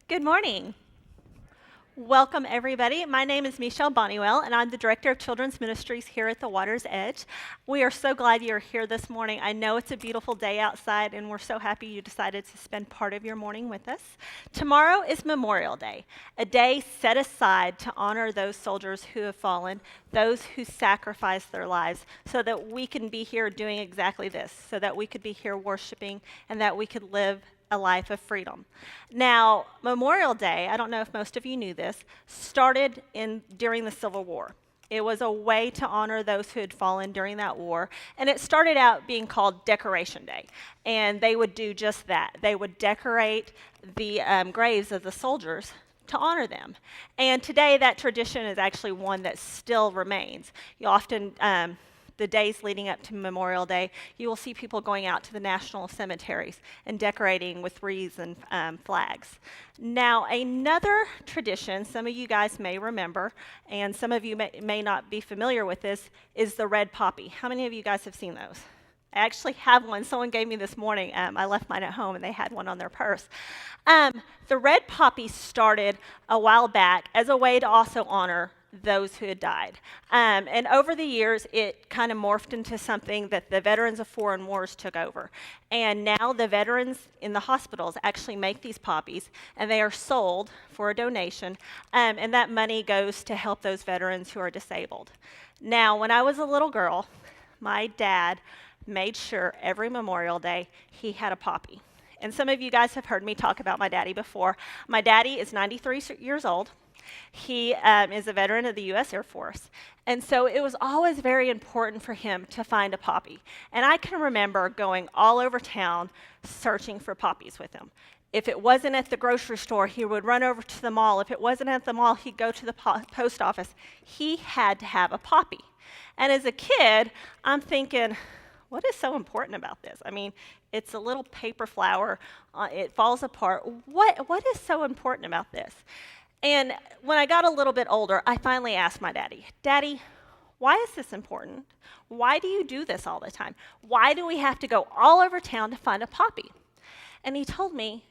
Good morning. Welcome, everybody. My name is Michelle Bonniwell, and I'm the Director of Children's Ministries here at the Water's Edge. We are so glad you're here this morning. I know it's a beautiful day outside, and we're so happy you decided to spend part of your morning with us. Tomorrow is Memorial Day, a day set aside to honor those soldiers who have fallen, those who sacrificed their lives, so that we can be here doing exactly this, so that we could be here worshiping and that we could live a life of freedom. Now, Memorial Day, I don't know if most of you knew this, started during the Civil War. It was a way to honor those who had fallen during that war, and it started out being called Decoration Day. And they would do just that. They would decorate the graves of the soldiers to honor them. And today, that tradition is actually one that still remains. You often the days leading up to Memorial Day, you will see people going out to the national cemeteries and decorating with wreaths and flags. Now, another tradition some of you guys may remember, and some of you may not be familiar with this, is the red poppy. How many of you guys have seen those? I actually have one. Someone gave me this morning. I left mine at home, and they had one on their purse. The red poppy started a while back as a way to also honor those who had died. And over the years, it kind of morphed into something that the veterans of foreign wars took over. And now the veterans in the hospitals actually make these poppies, and they are sold for a donation, and that money goes to help those veterans who are disabled. Now, when I was a little girl, my dad made sure every Memorial Day he had a poppy. And some of you guys have heard me talk about my daddy before. My daddy is 93 years old. He is a veteran of the U.S. Air Force. And so it was always very important for him to find a poppy. And I can remember going all over town searching for poppies with him. If it wasn't at the grocery store, he would run over to the mall. If it wasn't at the mall, he'd go to the post office. He had to have a poppy. And as a kid, I'm thinking, what is so important about this? I mean, it's a little paper flower. It falls apart. What is so important about this? And when I got a little bit older, I finally asked my daddy, Daddy, why is this important? Why do you do this all the time? Why do we have to go all over town to find a poppy? And he told me,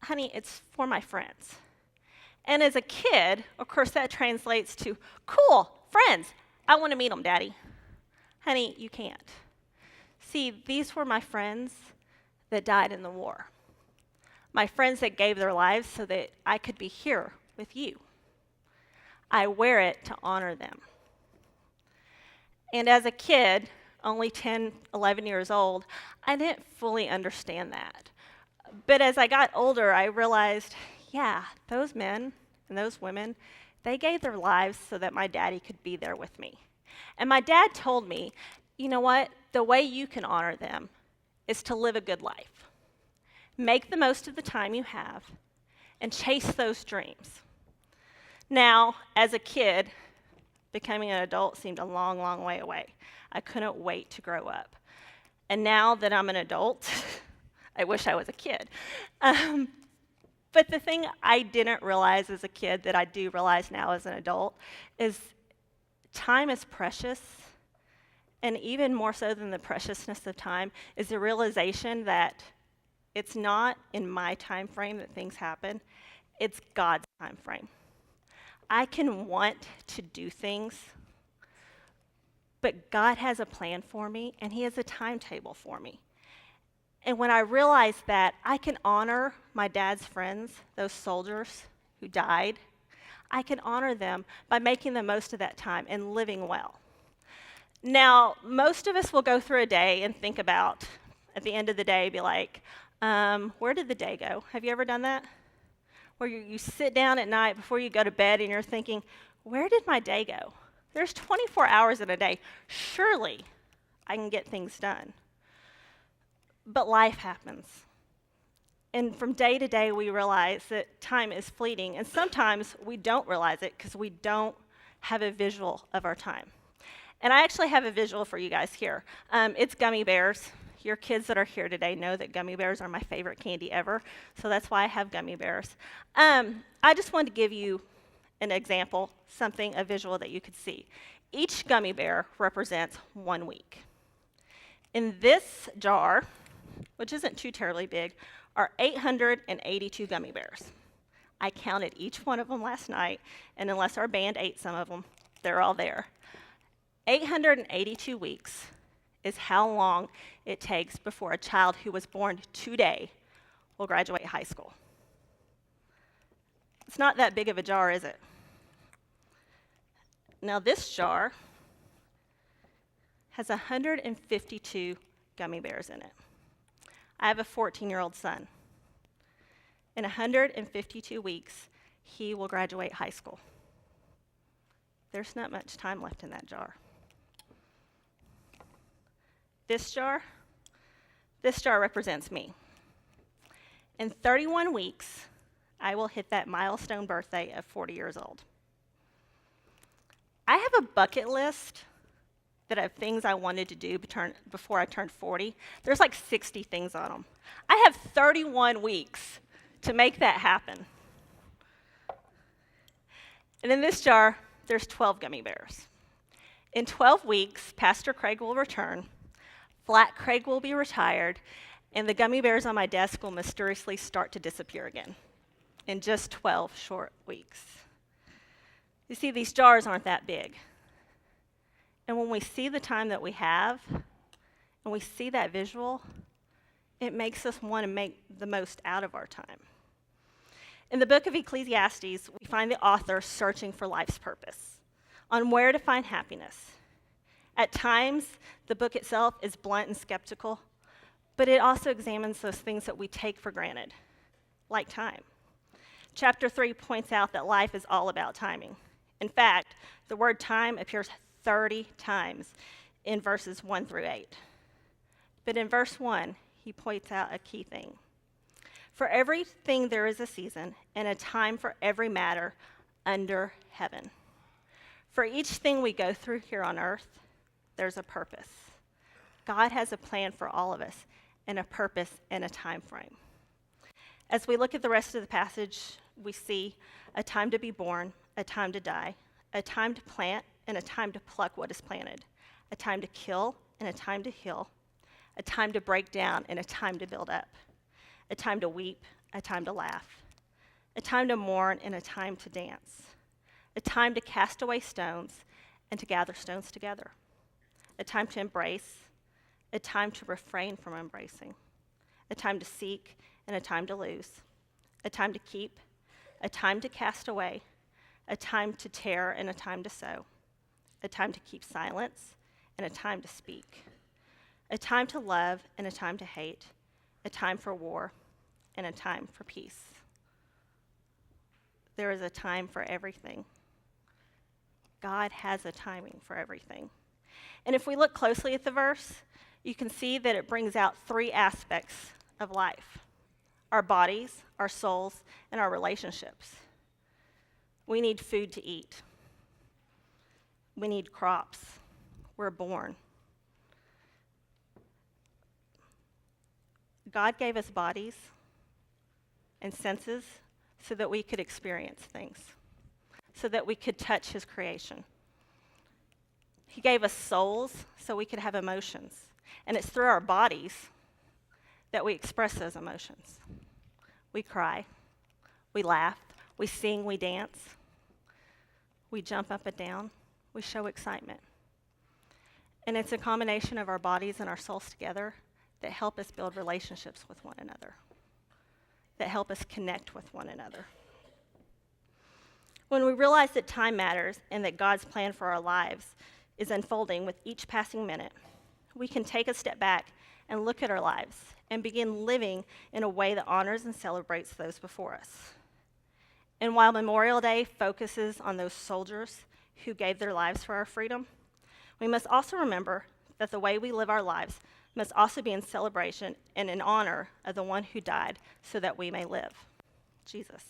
honey, it's for my friends. And as a kid, of course, that translates to, cool, friends. I want to meet them, Daddy. Honey, you can't. See, these were my friends that died in the war. My friends that gave their lives so that I could be here with you. I wear it to honor them. And as a kid, only 10, 11 years old, I didn't fully understand that. But as I got older, I realized, yeah, those men and those women, they gave their lives so that my daddy could be there with me. And my dad told me, you know what? The way you can honor them is to live a good life. Make the most of the time you have and chase those dreams. Now, as a kid, becoming an adult seemed a long, long way away. I couldn't wait to grow up. And now that I'm an adult, I wish I was a kid. But the thing I didn't realize as a kid that I do realize now as an adult is time is precious. And even more so than the preciousness of time is the realization that it's not in my time frame that things happen. It's God's time frame. I can want to do things, but God has a plan for me, and He has a timetable for me. And when I realized that I can honor my dad's friends, those soldiers who died, I can honor them by making the most of that time and living well. Now, most of us will go through a day and think about, at the end of the day, be like, where did the day go? Have you ever done that? Where you sit down at night before you go to bed and you're thinking, where did my day go? There's 24 hours in a day. Surely I can get things done. But life happens. And from day to day, we realize that time is fleeting. And sometimes we don't realize it because we don't have a visual of our time. And I actually have a visual for you guys here. It's gummy bears. Your kids that are here today know that gummy bears are my favorite candy ever, so that's why I have gummy bears. I just wanted to give you an example, a visual that you could see. Each gummy bear represents 1 week. In this jar, which isn't too terribly big, are 882 gummy bears. I counted each one of them last night, and unless our band ate some of them, they're all there. 882 weeks is how long it takes before a child who was born today will graduate high school. It's not that big of a jar, is it? Now, this jar has 152 gummy bears in it. I have a 14-year-old son. In 152 weeks, he will graduate high school. There's not much time left in that jar. This jar represents me. In 31 weeks, I will hit that milestone birthday of 40 years old. I have a bucket list that of things I wanted to do before I turned 40. There's like 60 things on them. I have 31 weeks to make that happen. And in this jar, there's 12 gummy bears. In 12 weeks, Pastor Craig will return, Flat Craig will be retired, and the gummy bears on my desk will mysteriously start to disappear again in just 12 short weeks. You see, these jars aren't that big. And when we see the time that we have, and we see that visual, it makes us want to make the most out of our time. In the book of Ecclesiastes, we find the author searching for life's purpose, on where to find happiness. At times, the book itself is blunt and skeptical, but it also examines those things that we take for granted, like time. Chapter 3 points out that life is all about timing. In fact, the word time appears 30 times in verses 1 through 8. But in verse 1, he points out a key thing. For everything there is a season and a time for every matter under heaven. For each thing we go through here on earth, there's a purpose. God has a plan for all of us and a purpose and a time frame. As we look at the rest of the passage, we see a time to be born, a time to die, a time to plant, and a time to pluck what is planted, a time to kill and a time to heal, a time to break down and a time to build up, a time to weep, a time to laugh, a time to mourn and a time to dance, a time to cast away stones and to gather stones together, a time to embrace, a time to refrain from embracing, a time to seek and a time to lose, a time to keep, a time to cast away, a time to tear and a time to sow, a time to keep silence and a time to speak, a time to love and a time to hate, a time for war and a time for peace. There is a time for everything. God has a timing for everything. And if we look closely at the verse, you can see that it brings out three aspects of life: our bodies, our souls, and our relationships. We need food to eat. We need crops. We're born. God gave us bodies and senses so that we could experience things, so that we could touch his creation. He gave us souls so we could have emotions. And it's through our bodies that we express those emotions. We cry, we laugh, we sing, we dance, we jump up and down, we show excitement. And it's a combination of our bodies and our souls together that help us build relationships with one another, that help us connect with one another. When we realize that time matters and that God's plan for our lives is unfolding with each passing minute, we can take a step back and look at our lives and begin living in a way that honors and celebrates those before us. And while Memorial Day focuses on those soldiers who gave their lives for our freedom, we must also remember that the way we live our lives must also be in celebration and in honor of the one who died so that we may live, Jesus.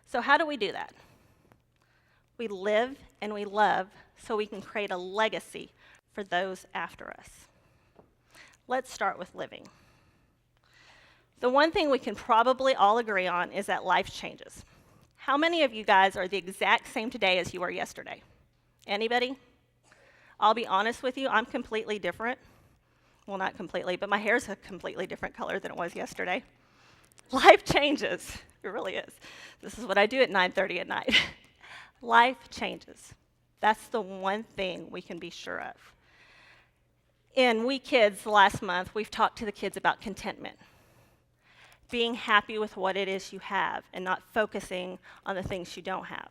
So how do we do that? We live and we love so we can create a legacy for those after us. Let's start with living. The one thing we can probably all agree on is that life changes. How many of you guys are the exact same today as you were yesterday? Anybody? I'll be honest with you, I'm completely different. Well, not completely, but my hair's a completely different color than it was yesterday. Life changes. It really is. This is what I do at 9:30 at night. Life changes. That's the one thing we can be sure of. In We Kids last month, we've talked to the kids about contentment, being happy with what it is you have and not focusing on the things you don't have.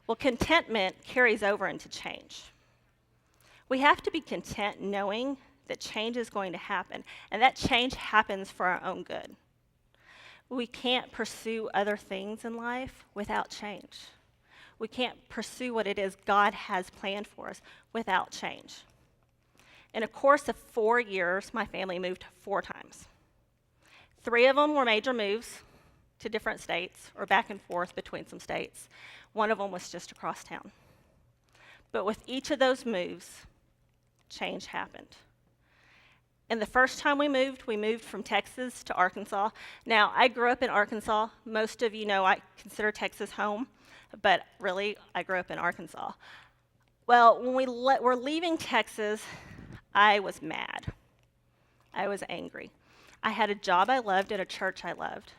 Well, contentment carries over into change. We have to be content knowing that change is going to happen, and that change happens for our own good. We can't pursue other things in life without change. We can't pursue what it is God has planned for us without change. In a course of 4 years, my family moved 4 times. 3 of them were major moves to different states or back and forth between some states. 1 of them was just across town. But with each of those moves, change happened. And the first time we moved from Texas to Arkansas. Now, I grew up in Arkansas. Most of you know I consider Texas home, but really, I grew up in Arkansas. Well, when we were leaving Texas, I was mad. I was angry. I had a job I loved at a church I loved.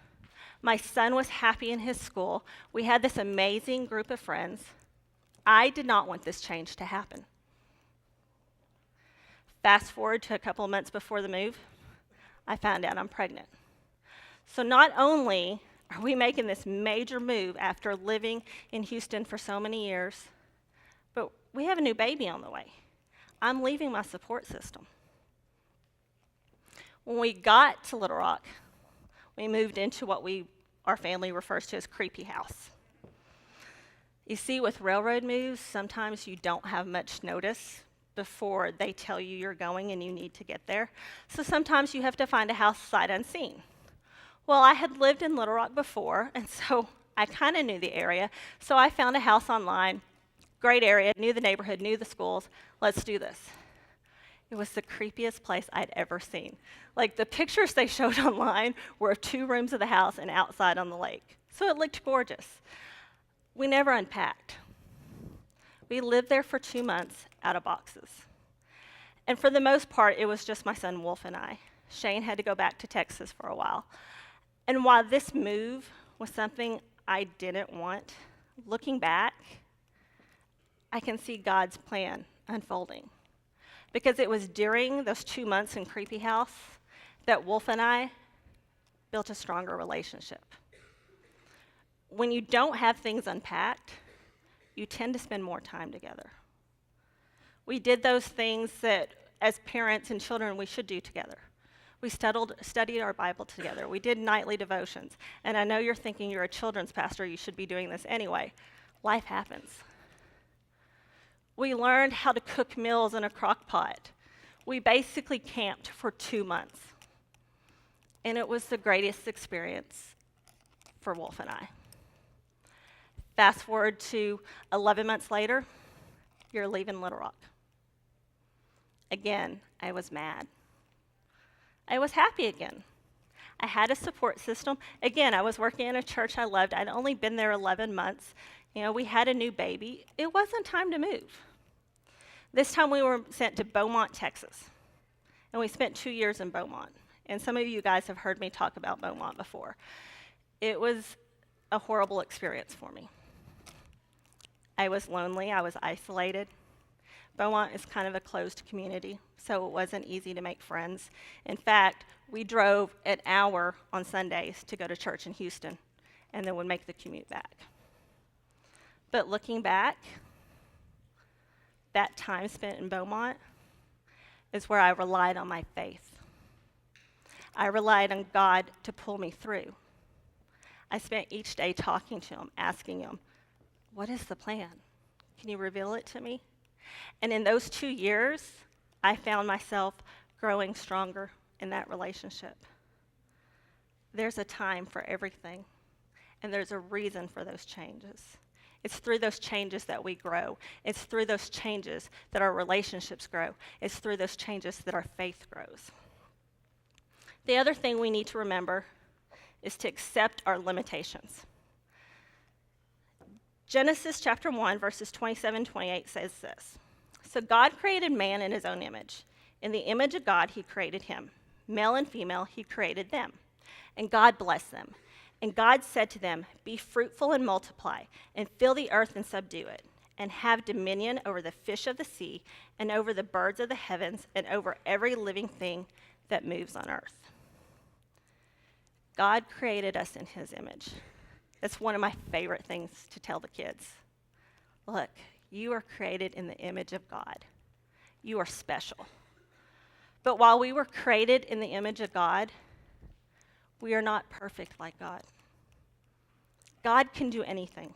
My son was happy in his school. We had this amazing group of friends. I did not want this change to happen. Fast forward to a couple of months before the move, I found out I'm pregnant. So not only are we making this major move after living in Houston for so many years, but we have a new baby on the way. I'm leaving my support system. When we got to Little Rock, we moved into what our family refers to as creepy house. You see, with railroad moves, sometimes you don't have much notice before they tell you you're going and you need to get there. So sometimes you have to find a house sight unseen. Well, I had lived in Little Rock before, and so I kind of knew the area. So I found a house online, great area, knew the neighborhood, knew the schools. Let's do this. It was the creepiest place I'd ever seen. Like, the pictures they showed online were of 2 rooms of the house and outside on the lake. So it looked gorgeous. We never unpacked. We lived there for 2 months out of boxes. And for the most part, it was just my son Wolf and I. Shane had to go back to Texas for a while. And while this move was something I didn't want, looking back, I can see God's plan unfolding. Because it was during those 2 months in Creepy House that Wolf and I built a stronger relationship. When you don't have things unpacked, you tend to spend more time together. We did those things that, as parents and children, we should do together. We studied our Bible together. We did nightly devotions. And I know you're thinking you're a children's pastor, you should be doing this anyway. Life happens. We learned how to cook meals in a crock pot. We basically camped for 2 months. And it was the greatest experience for Wolf and I. Fast forward to 11 months later, you're leaving Little Rock. Again, I was mad. I was happy again. I had a support system. Again, I was working in a church I loved. I'd only been there 11 months. You know, we had a new baby. It wasn't time to move. This time we were sent to Beaumont, Texas. And we spent 2 years in Beaumont. And some of you guys have heard me talk about Beaumont before. It was a horrible experience for me. I was lonely, I was isolated. Beaumont is kind of a closed community, so it wasn't easy to make friends. In fact, we drove an hour on Sundays to go to church in Houston, and then would make the commute back. But looking back, that time spent in Beaumont is where I relied on my faith. I relied on God to pull me through. I spent each day talking to him, asking him, what is the plan? Can you reveal it to me? And in those 2 years, I found myself growing stronger in that relationship. There's a time for everything, and there's a reason for those changes. It's through those changes that we grow. It's through those changes that our relationships grow. It's through those changes that our faith grows. The other thing we need to remember is to accept our limitations. Genesis chapter 1, verses 27-28 says this. So God created man in his own image. In the image of God, he created him. Male and female, he created them. And God blessed them. And God said to them, "Be fruitful and multiply, and fill the earth and subdue it, and have dominion over the fish of the sea, and over the birds of the heavens, and over every living thing that moves on earth." God created us in his image. That's one of my favorite things to tell the kids. Look, you are created in the image of God. You are special. But while we were created in the image of God, we are not perfect like God. God can do anything.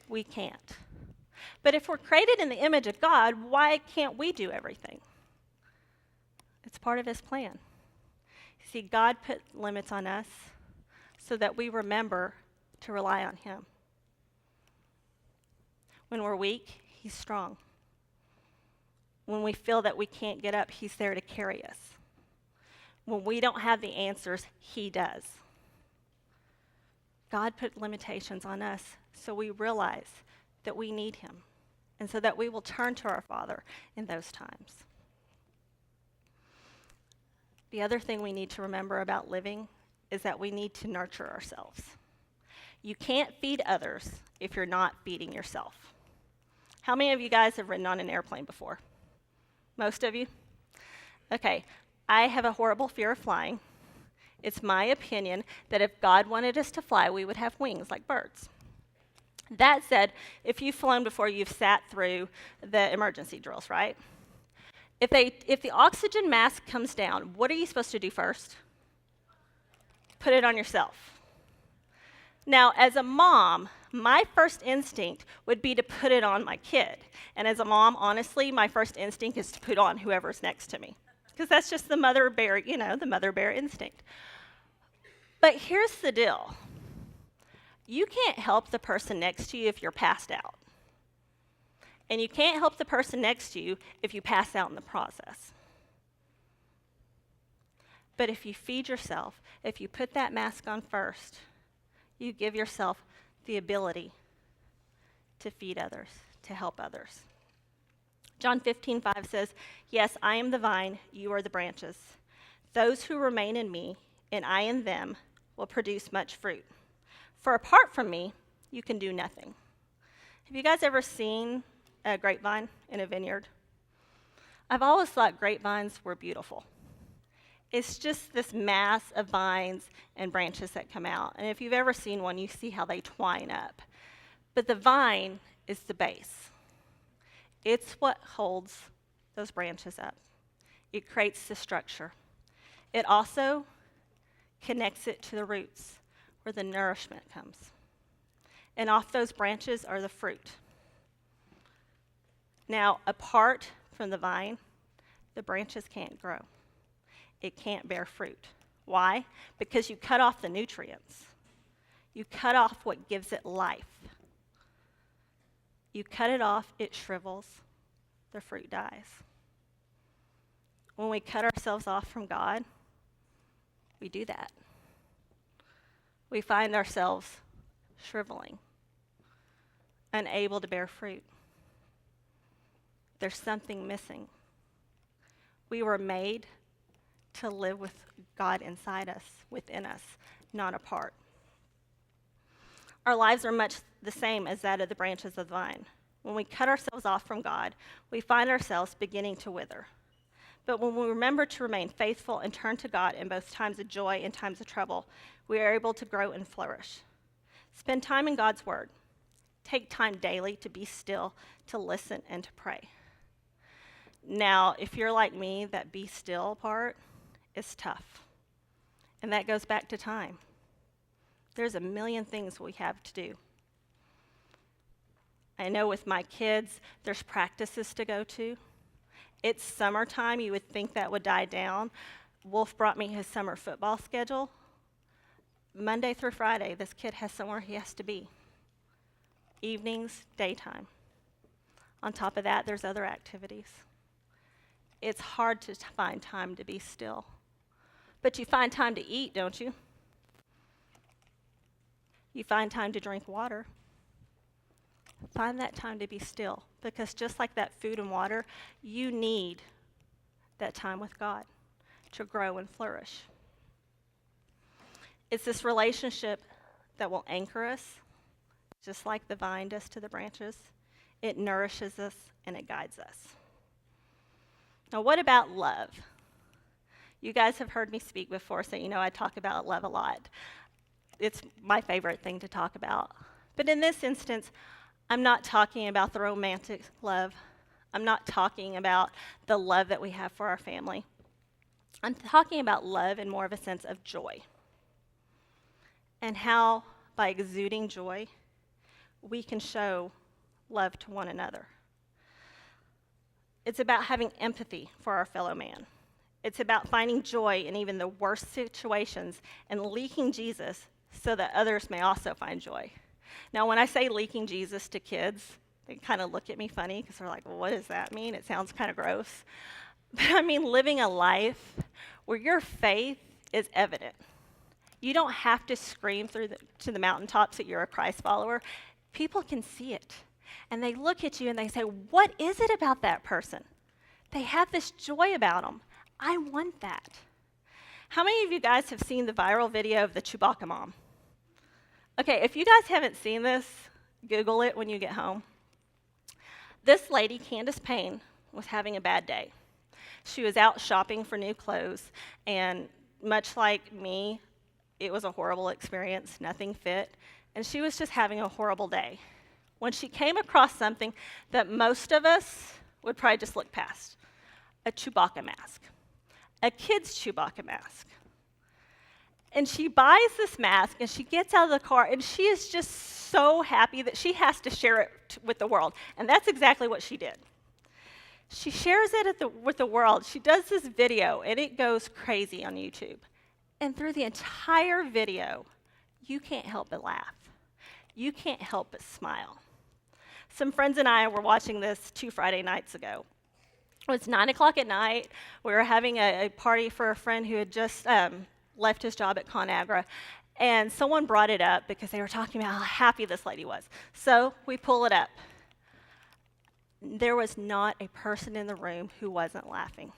We can't. But if we're created in the image of God, why can't we do everything? It's part of his plan. See, God put limits on us so that we remember to rely on him. When we're weak, he's strong. When we feel that we can't get up, he's there to carry us. When we don't have the answers, he does. God put limitations on us so we realize that we need him, and so that we will turn to our Father in those times. The other thing we need to remember about living is that we need to nurture ourselves. You can't feed others if you're not feeding yourself. How many of you guys have ridden on an airplane before? Most of you? Okay, I have a horrible fear of flying. It's my opinion that if God wanted us to fly, we would have wings like birds. That said, if you've flown before, you've sat through the emergency drills, right? If the oxygen mask comes down, what are you supposed to do first? Put it on yourself. Now, as a mom, my first instinct would be to put it on my kid. And as a mom, honestly, my first instinct is to put on whoever's next to me. Because that's just the mother bear, the mother bear instinct. But here's the deal. You can't help the person next to you if you're passed out. And you can't help the person next to you if you pass out in the process. But if you feed yourself, if you put that mask on first, you give yourself the ability to feed others, to help others. John 15:5 says, "Yes, I am the vine, you are the branches. Those who remain in me, and I in them, will produce much fruit. For apart from me, you can do nothing." Have you guys ever seen a grapevine in a vineyard? I've always thought grapevines were beautiful. It's just this mass of vines and branches that come out. And if you've ever seen one, you see how they twine up. But the vine is the base. It's what holds those branches up. It creates the structure. It also connects it to the roots where the nourishment comes. And off those branches are the fruit. Now, apart from the vine, the branches can't grow. It can't bear fruit. Why? Because you cut off the nutrients. You cut off what gives it life. You cut it off, it shrivels, the fruit dies. When we cut ourselves off from God, we do that. We find ourselves shriveling, unable to bear fruit. There's something missing. We were made to live with God inside us, within us, not apart. Our lives are much the same as that of the branches of the vine. When we cut ourselves off from God, we find ourselves beginning to wither. But when we remember to remain faithful and turn to God in both times of joy and times of trouble, we are able to grow and flourish. Spend time in God's Word. Take time daily to be still, to listen, and to pray. Now, if you're like me, that be still part is tough. And that goes back to time. There's a million things we have to do. I know with my kids, there's practices to go to. It's summertime, you would think that would die down. Wolf brought me his summer football schedule. Monday through Friday, this kid has somewhere he has to be. Evenings, daytime. On top of that, there's other activities. It's hard to find time to be still. But you find time to eat, don't you? You find time to drink water. Find that time to be still, because just like that food and water, you need that time with God to grow and flourish. It's this relationship that will anchor us, just like the vine does to the branches. It nourishes us and it guides us. Now, what about love? You guys have heard me speak before, so you know I talk about love a lot. It's my favorite thing to talk about. But in this instance, I'm not talking about the romantic love. I'm not talking about the love that we have for our family. I'm talking about love in more of a sense of joy. And how, by exuding joy, we can show love to one another. It's about having empathy for our fellow man. It's about finding joy in even the worst situations and leaking Jesus so that others may also find joy. Now, when I say leaking Jesus to kids, they kind of look at me funny because they're like, well, what does that mean? It sounds kind of gross. But I mean living a life where your faith is evident. You don't have to scream to the mountaintops that you're a Christ follower. People can see it. And they look at you and they say, what is it about that person? They have this joy about them. I want that. How many of you guys have seen the viral video of the Chewbacca mom? Okay, if you guys haven't seen this, Google it when you get home. This lady, Candace Payne, was having a bad day. She was out shopping for new clothes, and much like me, it was a horrible experience. Nothing fit, and she was just having a horrible day. When she came across something that most of us would probably just look past, a Chewbacca mask, a kid's Chewbacca mask. And she buys this mask, and she gets out of the car, and she is just so happy that she has to share it with the world. And that's exactly what she did. She shares it with the world. She does this video, and it goes crazy on YouTube. And through the entire video, you can't help but laugh. You can't help but smile. Some friends and I were watching this 2 Friday nights ago. It was 9 o'clock at night. We were having a party for a friend who had just left his job at ConAgra. And someone brought it up because they were talking about how happy this lady was. So we pull it up. There was not a person in the room who wasn't laughing.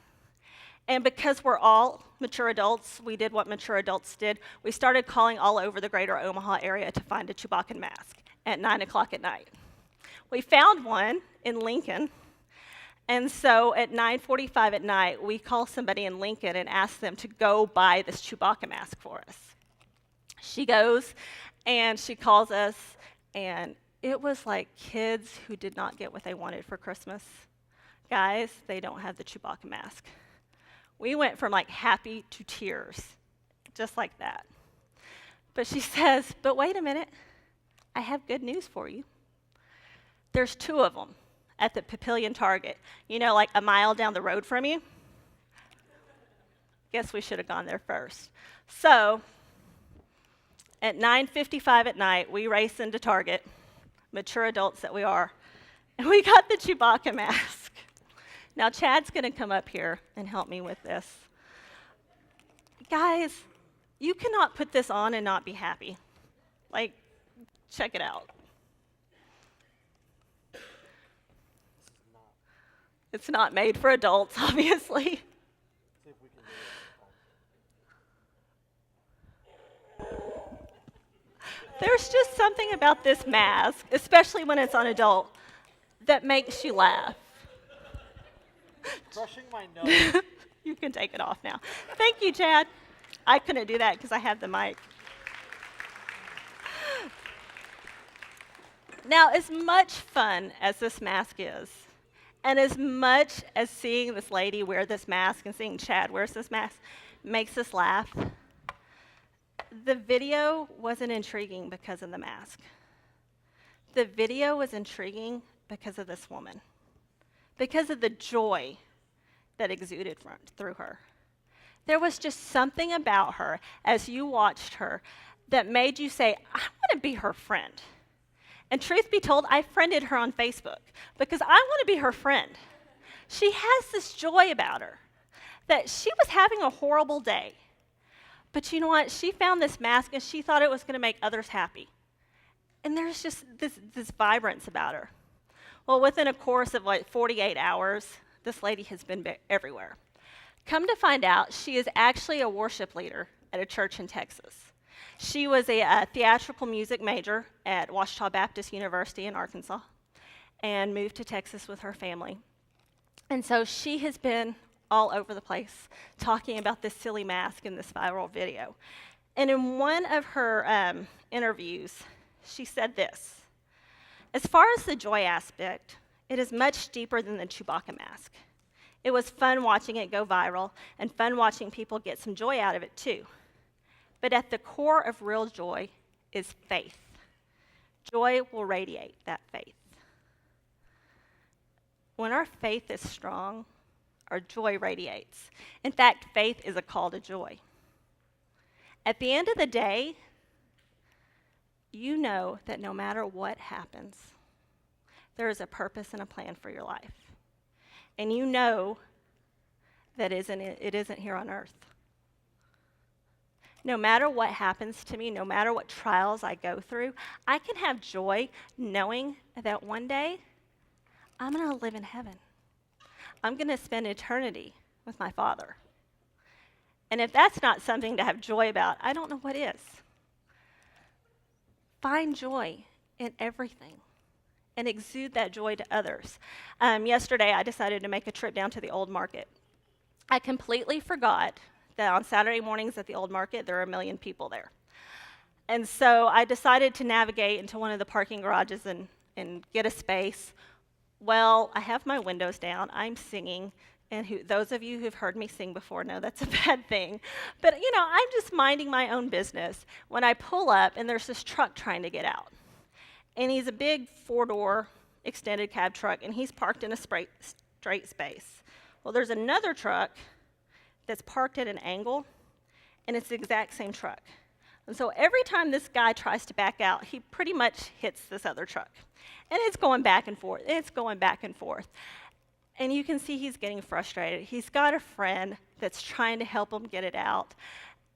And because we're all mature adults, we did what mature adults did. We started calling all over the greater Omaha area to find a Chewbacca mask at 9 o'clock at night. We found one in Lincoln. And so at 9:45 at night, we call somebody in Lincoln and ask them to go buy this Chewbacca mask for us. She goes and she calls us, and it was like kids who did not get what they wanted for Christmas. Guys, they don't have the Chewbacca mask. We went from like happy to tears, just like that. But she says, but wait a minute, I have good news for you. There's 2 of them at the Papillion Target, you know, like a mile down the road from you. Guess we should have gone there first. So at 9:55 at night, we race into Target, mature adults that we are, and we got the Chewbacca mask. Now, Chad's going to come up here and help me with this. Guys, you cannot put this on and not be happy. Like, check it out. It's not made for adults, obviously. See if we can do it. There's just something about this mask, especially when it's on adult, that makes you laugh. Crushing my nose. You can take it off now. Thank you, Chad. I couldn't do that because I have the mic. Now, as much fun as this mask is, and as much as seeing this lady wear this mask and seeing Chad wear this mask makes us laugh, the video wasn't intriguing because of the mask. The video was intriguing because of this woman, because of the joy that exuded through her. There was just something about her as you watched her that made you say, I want to be her friend. And truth be told, I friended her on Facebook because I want to be her friend. She has this joy about her that she was having a horrible day. But you know what? She found this mask and she thought it was going to make others happy. And there's just this vibrance about her. Well, within a course of like 48 hours, this lady has been everywhere. Come to find out, she is actually a worship leader at a church in Texas. She was a theatrical music major at Ouachita Baptist University in Arkansas and moved to Texas with her family. And so she has been all over the place talking about this silly mask in this viral video. And in one of her interviews, she said this: "As far as the joy aspect, it is much deeper than the Chewbacca mask. It was fun watching it go viral and fun watching people get some joy out of it too. But at the core of real joy is faith. Joy will radiate that faith. When our faith is strong, our joy radiates. In fact, faith is a call to joy. At the end of the day, you know that no matter what happens, there is a purpose and a plan for your life. And you know that it isn't here on earth. No matter what happens to me, no matter what trials I go through, I can have joy knowing that one day I'm going to live in heaven. I'm going to spend eternity with my Father. And if that's not something to have joy about, I don't know what is. Find joy in everything and exude that joy to others. Yesterday, I decided to make a trip down to the Old Market. I completely forgot that on Saturday mornings at the Old Market, there are 1 million people there. And so I decided to navigate into one of the parking garages and get a space. Well, I have my windows down, I'm singing, and those of you who've heard me sing before know that's a bad thing. But, I'm just minding my own business when I pull up and there's this truck trying to get out. And he's a big 4-door extended cab truck, and he's parked in a straight space. Well, there's another truck that's parked at an angle, and it's the exact same truck. And so every time this guy tries to back out, he pretty much hits this other truck. And it's going back and forth. It's going back and forth. And you can see he's getting frustrated. He's got a friend that's trying to help him get it out.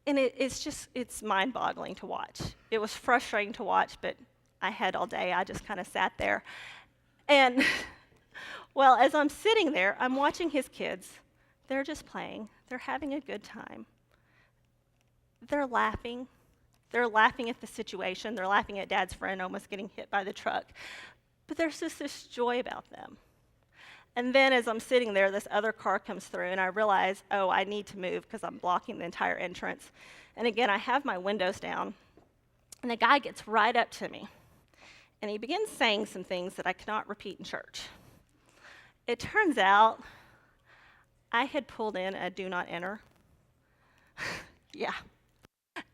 And it's mind-boggling to watch. It was frustrating to watch, but I had all day. I just kind of sat there. And, well, as I'm sitting there, I'm watching his kids. They're just playing. They're having a good time. They're laughing. They're laughing at the situation. They're laughing at Dad's friend almost getting hit by the truck. But there's just this joy about them. And then as I'm sitting there, this other car comes through, and I realize, I need to move because I'm blocking the entire entrance. And again, I have my windows down, and the guy gets right up to me, and he begins saying some things that I cannot repeat in church. It turns out I had pulled in a do not enter. Yeah.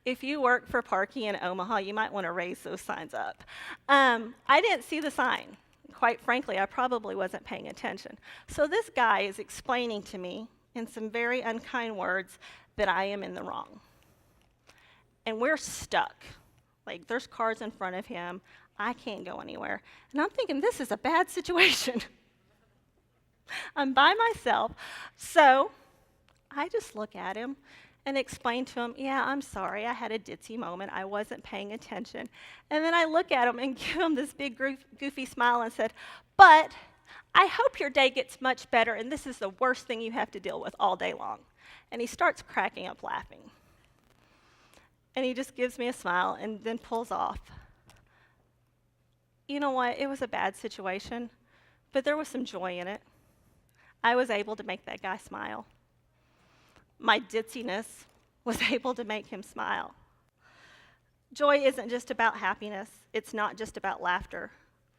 If you work for Parkey in Omaha, you might want to raise those signs up. I didn't see the sign. Quite frankly, I probably wasn't paying attention. So this guy is explaining to me in some very unkind words that I am in the wrong. And we're stuck. Like, there's cars in front of him. I can't go anywhere. And I'm thinking, this is a bad situation. I'm by myself. So I just look at him and explain to him, I'm sorry, I had a ditzy moment. I wasn't paying attention. And then I look at him and give him this big goofy smile and said, but I hope your day gets much better, and this is the worst thing you have to deal with all day long. And he starts cracking up laughing. And he just gives me a smile and then pulls off. You know what? It was a bad situation, but there was some joy in it. I was able to make that guy smile. My ditziness was able to make him smile. Joy isn't just about happiness. It's not just about laughter.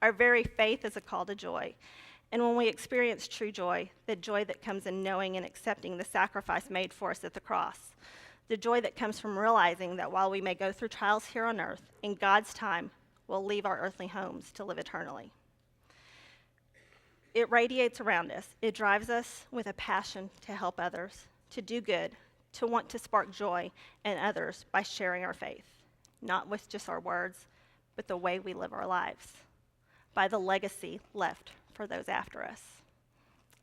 Our very faith is a call to joy. And when we experience true joy, the joy that comes in knowing and accepting the sacrifice made for us at the cross, the joy that comes from realizing that while we may go through trials here on earth, in God's time, we'll leave our earthly homes to live eternally. It radiates around us. It drives us with a passion to help others, to do good, to want to spark joy in others by sharing our faith, not with just our words, but the way we live our lives, by the legacy left for those after us.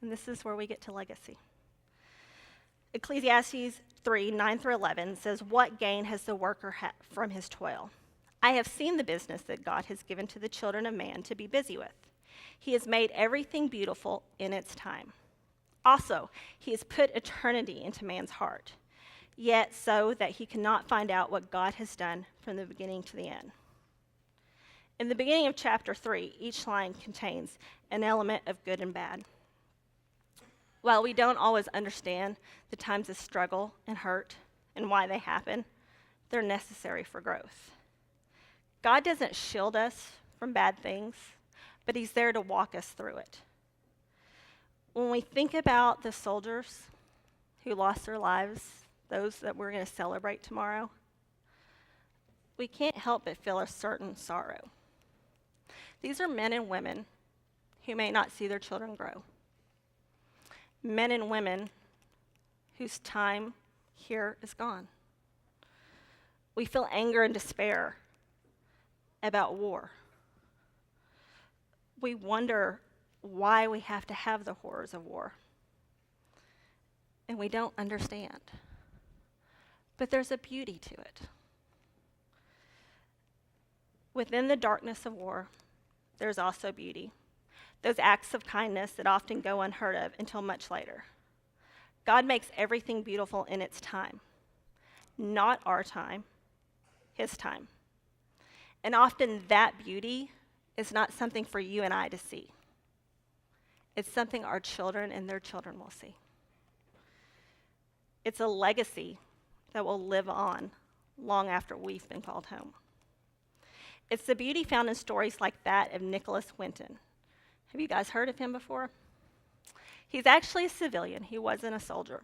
And this is where we get to legacy. Ecclesiastes 3:9-11 says, "What gain has the worker from his toil? I have seen the business that God has given to the children of man to be busy with. He has made everything beautiful in its time. Also, he has put eternity into man's heart. yet so that he cannot find out what God has done from the beginning to the end. In the beginning of chapter 3, each line contains an element of good and bad. While we don't always understand the times of struggle and hurt and why they happen, they're necessary for growth. God doesn't shield us from bad things, but he's there to walk us through it. When we think about the soldiers who lost their lives, those that we're going to celebrate tomorrow, we can't help but feel a certain sorrow. These are men and women who may not see their children grow. Men and women whose time here is gone. We feel anger and despair about war. We wonder why we have to have the horrors of war. And we don't understand. But there's a beauty to it. Within the darkness of war, there's also beauty. Those acts of kindness that often go unheard of until much later. God makes everything beautiful in its time. Not our time, his time. And often that beauty is not something for you and I to see. It's something our children and their children will see. It's a legacy that will live on long after we've been called home. It's the beauty found in stories like that of Nicholas Winton. Have you guys heard of him before? He's actually a civilian. He wasn't a soldier.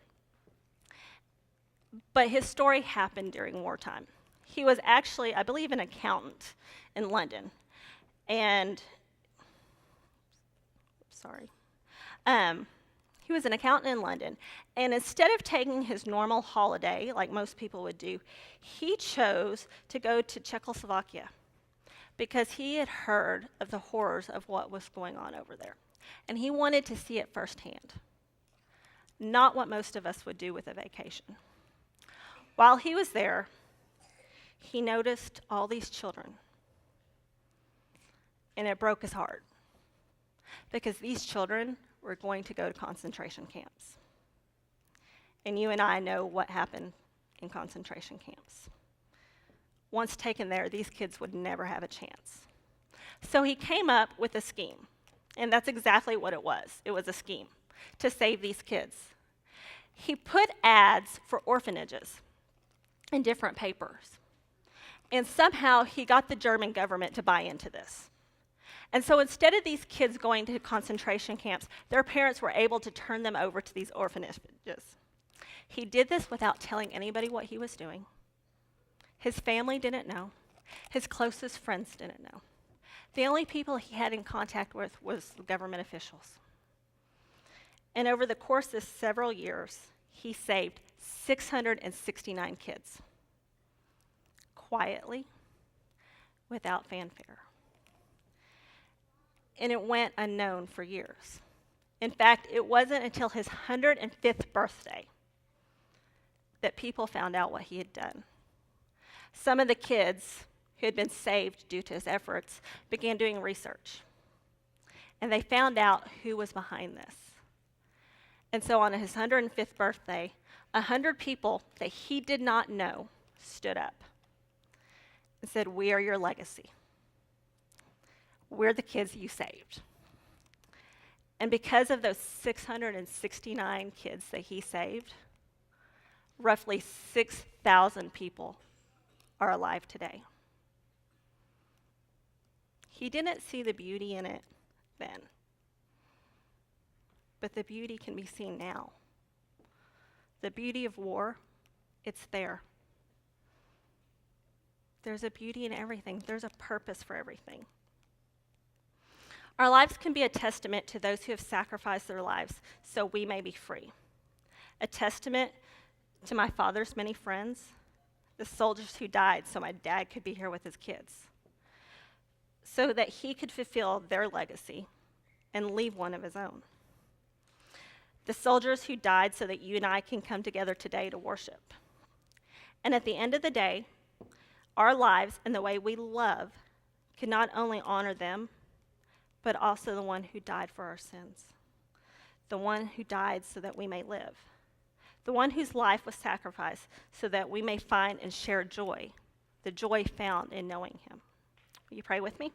But his story happened during wartime. He was actually, I believe, an accountant in London. He was an accountant in London. And instead of taking his normal holiday, like most people would do, he chose to go to Czechoslovakia because he had heard of the horrors of what was going on over there. And he wanted to see it firsthand. Not what most of us would do with a vacation. While he was there, he noticed all these children. And it broke his heart. Because these children were going to go to concentration camps. And you and I know what happened in concentration camps. Once taken there, these kids would never have a chance. So he came up with a scheme. And that's exactly what it was. It was a scheme to save these kids. He put ads for orphanages in different papers. And somehow he got the German government to buy into this. And so instead of these kids going to concentration camps, their parents were able to turn them over to these orphanages. He did this without telling anybody what he was doing. His family didn't know. His closest friends didn't know. The only people he had in contact with was government officials. And over the course of several years, he saved 669 kids. Quietly, without fanfare. And it went unknown for years. In fact, it wasn't until his 105th birthday that people found out what he had done. Some of the kids who had been saved due to his efforts began doing research. And they found out who was behind this. And so on his 105th birthday, 100 people that he did not know stood up and said, "We are your legacy. We're the kids you saved." And because of those 669 kids that he saved, roughly 6,000 people are alive today. He didn't see the beauty in it then, but the beauty can be seen now. The beauty of war, it's there. There's a beauty in everything. There's a purpose for everything. Our lives can be a testament to those who have sacrificed their lives so we may be free. A testament to my father's many friends, the soldiers who died so my dad could be here with his kids, so that he could fulfill their legacy and leave one of his own. The soldiers who died so that you and I can come together today to worship. And at the end of the day, our lives and the way we love can not only honor them, but also the one who died for our sins. The one who died so that we may live. the one whose life was sacrificed so that we may find and share joy, the joy found in knowing him. Will you pray with me?